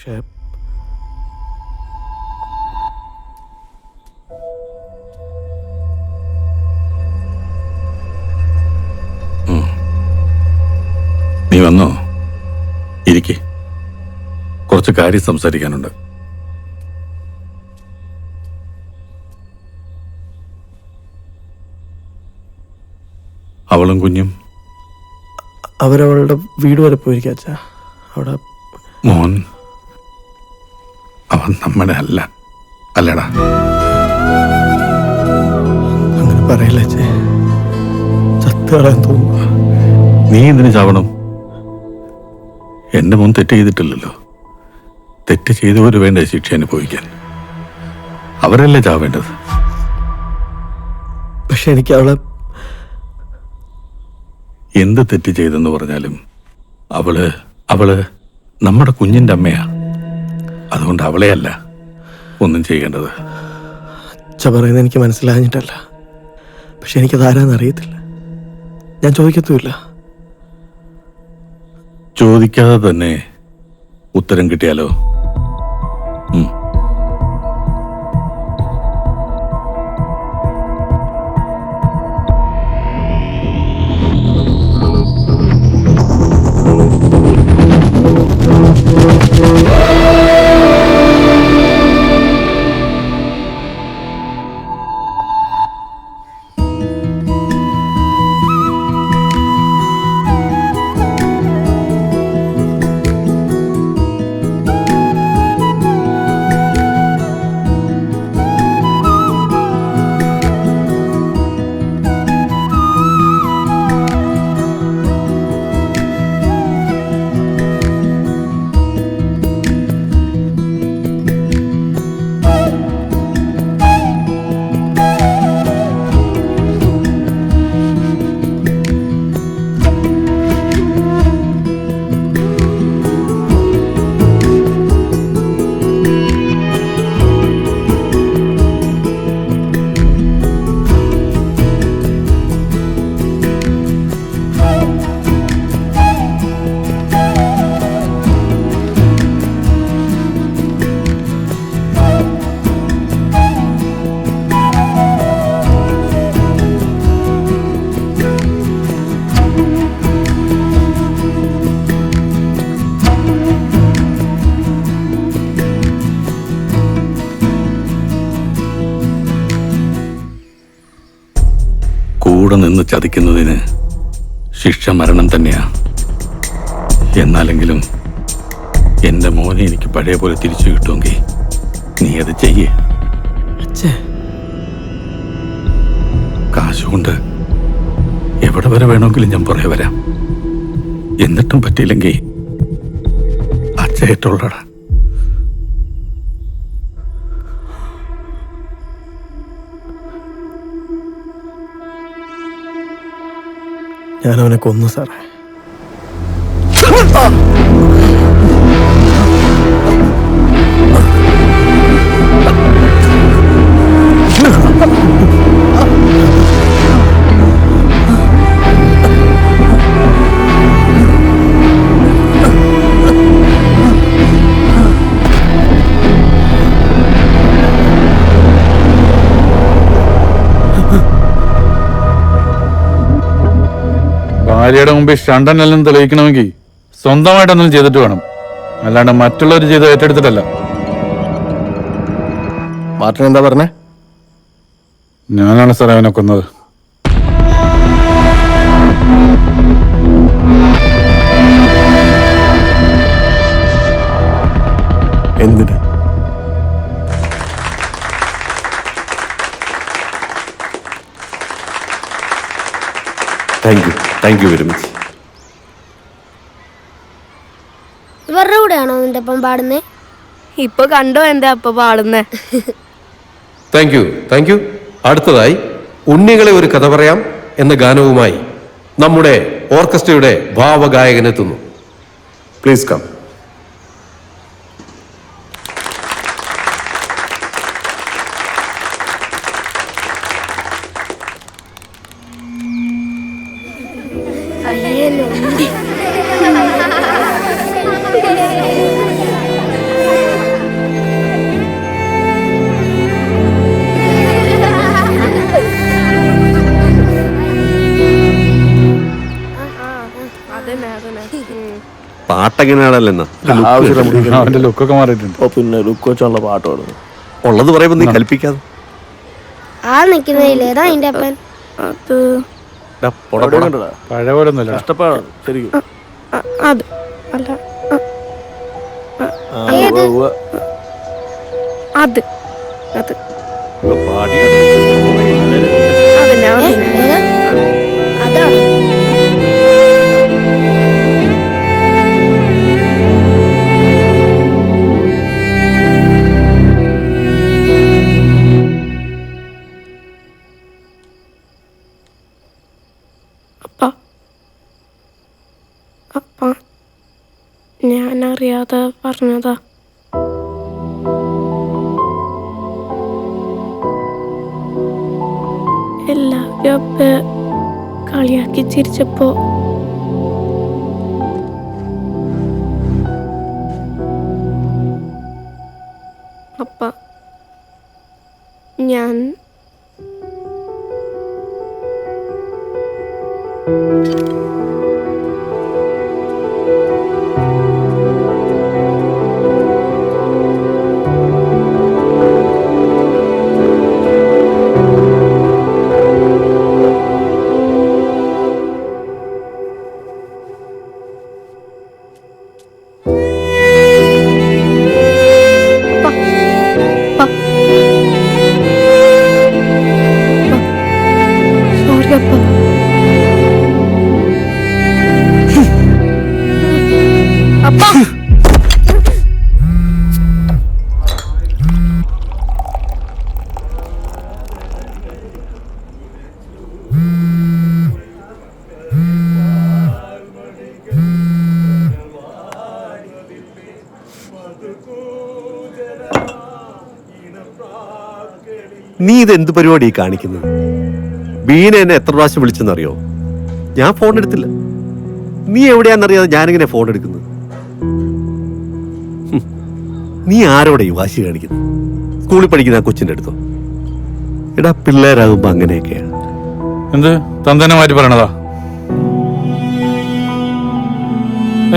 പക്ഷേ നീ വന്നോ? ഇരിക്കെ, കുറച്ച് കാര്യം സംസാരിക്കാനുണ്ട്. അവളും കുഞ്ഞും അവരവളുടെ വീട് വരെ പോയിരിക്കും അച്ഛാ. അവിടെ മോൻ, അവൻ നമ്മുടെ അല്ലടാ. അങ്ങനെ പറയില്ല അച്ഛേ, ചത്തുകളാൻ തോന്നുന്നു. നീ എന്തിനു ചാവണം? എന്റെ മോൻ തെറ്റ് ചെയ്തിട്ടില്ലല്ലോ. തെറ്റ് ചെയ്തവര് വേണ്ട ശിക്ഷ അനുഭവിക്കാൻ. അവരല്ലേ ചാവേണ്ടത്. പക്ഷെ എനിക്ക് അവളെ എന്ത് തെറ്റ് ചെയ്തെന്ന് പറഞ്ഞാലും അവള് നമ്മുടെ കുഞ്ഞിന്റെ അമ്മയാ. അതുകൊണ്ട് അവളെയല്ല ഒന്നും ചെയ്യേണ്ടത്. അച്ഛ പറയുന്നത് എനിക്ക് മനസ്സിലാഞ്ഞിട്ടല്ല, പക്ഷെ എനിക്കതാരാന്ന് അറിയത്തില്ല. ഞാൻ ചോദിക്കത്തുമില്ല. ചോദിക്കാതെ തന്നെ ഉത്തരം കിട്ടിയാലോ? കൂടെ നിന്ന് ചതിക്കുന്നതിന് ശിക്ഷ മരണം തന്നെയാ. എന്നാലെങ്കിലും എന്റെ മോനെ എനിക്ക് പഴയ പോലെ തിരിച്ചു കിട്ടുമെങ്കിൽ നീ അത് ചെയ്യേ. കാശുകൊണ്ട് എവിടെ വരെ വേണമെങ്കിലും ഞാൻ പുറകെ വരാം. എന്നിട്ടും പറ്റിയില്ലെങ്കിൽ അച്ഛേറ്റുള്ളടാ. ഞാനവനെ കൊന്നു സാറേ. ഭാര്യയുടെ മുമ്പിൽ ഷണ്ടനെല്ലാം തെളിയിക്കണമെങ്കിൽ സ്വന്തമായിട്ടൊന്നും ചെയ്തിട്ട് വേണം, അല്ലാണ്ട് മറ്റുള്ളവർ ചെയ്ത് ഏറ്റെടുത്തിട്ടല്ല. മാർട്ടിൻ എന്താ പറഞ്ഞേ? ഞാനാണ് സാറേ അവനെ കൊന്നത്. എന്തിന്? Thank you very much. ഇവരുടെ കൂടെയാണോ നിന്റെ അപ്പം പാടുന്നേ? ഇപ്പൊ കണ്ടോ എന്റെ അപ്പ പാടുന്നേ? Thank you. അടുത്തതായി ഉണ്ണികളെ ഒരു കഥ പറയാം എന്ന ഗാനവുമായി നമ്മുടെ ഓർക്കസ്ട്രയുടെ ഭാവഗായകനെത്തുന്നു. Please come. പാട്ടെങ്ങനെയാണല്ലെന്ന് ആവശ്യം അവന്റെ ലുക്കൊക്കെ മാറിയിട്ടുണ്ട്. ഓ പിന്നെ ലുക്ക് വെച്ചുള്ള പാട്ട് പാടുന്നു. ഉള്ളത് പറയുമ്പോ നീ കൽപ്പിക്കാതെ. ആ നിൽക്കുന്നതിലേതാ അതിന്റെ അപ്പൻ? അത് ഡാ, പോടാ, എവിടെ പോടാ. കണ്ടടാ? പഴയ പോലെ ഒന്നുമില്ല. കഷ്ടപ്പാടാണ് ശരിക്കും. അത് അല്ല ആ, ഏത്? ഉവ്വ് ഉവ്വ്. അത് അത് പാടി. അതന്നെ ഏ, അതന്നെ. ഏത്? അതാണോ? അപ്പ അപ്പ ഞാനറിയാതെ പറഞ്ഞതാ. എല്ലാവരും അപ്പ കളിയാക്കി ചിരിച്ചപ്പോ അപ്പ ഞാൻ സോറി അപ്പ. അപ്പ നീ ഇത് എന്ത് പരിപാടി കാണിക്കുന്നത്? ബീന എന്നെ എത്ര പ്രാവശ്യം വിളിച്ചെന്നറിയോ? ഞാൻ ഫോൺ എടുത്തില്ല. നീ എവിടെയാണെന്നറിയാതെ ഞാനിങ്ങനെ ഫോൺ എടുക്കുന്നത്? ഹും. നീ ആരോടെ ഈ വാശി കാണിക്കുന്നത്? സ്കൂളിൽ പഠിക്കുന്ന ആ കൊച്ചിന്റെ അടുത്തോ? എടാ, പിള്ളേരാകുമ്പോ അങ്ങനെയൊക്കെയാണ്. എന്ത് തന്തനെ മാറ്റി പറയണതാ?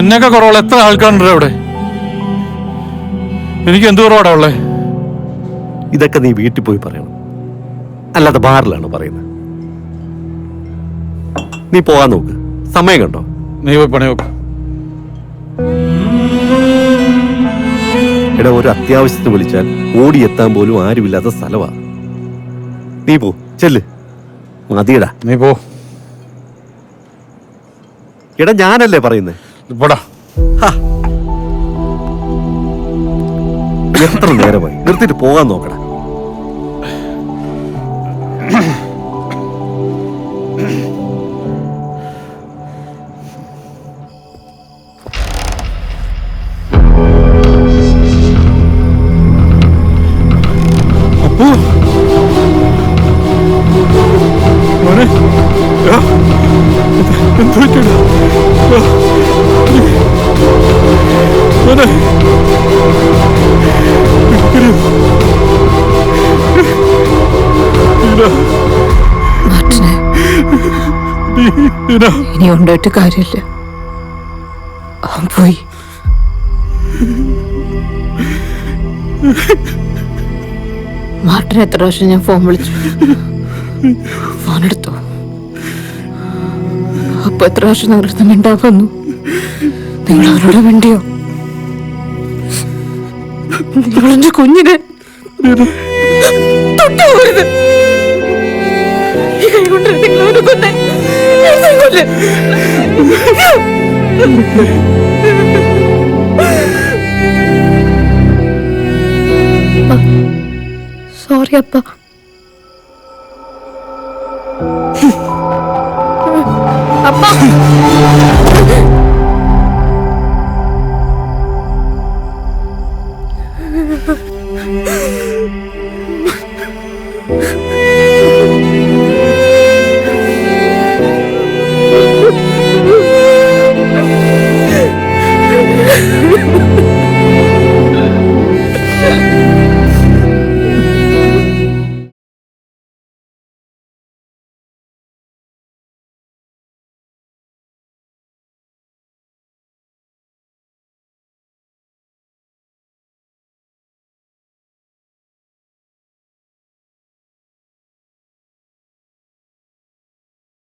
എന്നൊക്കെ കുറവുള്ള എത്ര ആൾക്കാരുണ്ട് അവിടെ? എനിക്ക് എന്ത് കുറവാടാ ഉള്ളേ? ഇതൊക്കെ നീ വീട്ടിൽ പോയി പറയണം, അല്ലാതെ ബാറിലാണ് പറയുന്നത്. നീ പോകാൻ നോക്ക്, സമയം കണ്ടോ? നീ പോയി പണി നോക്ക്. എടാ, ഒരു അത്യാവശ്യത്തിന് വിളിച്ചാൽ ഓടിയെത്താൻ പോലും ആരുമില്ലാത്ത സ്ഥലമാ. നീ പോ, ചെല്ല്. മതിയടാ. നീ പോ. എടാ, ഞാനല്ലേ പറയുന്നേ. പോടാ. എത്ര നേരമായി? നിർത്തിയിട്ട് പോകാൻ നോക്കടാ. അപ്പോ മോനെ, ആ, എന്ത് പറ്റിയടാ? മോനെ, മാറ്റിനെ ഇനി ഉണ്ടായിട്ട് കാര്യമില്ല. അവൻ പോയി. മാർട്ടിനെ എത്ര പ്രാവശ്യം ഞാൻ ഫോൺ വിളിച്ചു, ഫോൺ എടുത്തു. അപ്പൊ എത്ര പ്രാവശ്യം നിങ്ങളടുത്ത് മിണ്ടാൻ വന്നു. നിങ്ങൾ അവരോട് മിണ്ടിയോ? നിങ്ങളെന്റെ കുഞ്ഞിനെ തൊട്ടുപോകരുത്. നിങ്ങൾ അവനെ കൊന്നേ. കൊല്ലേ. സോറി അപ്പ. അപ്പ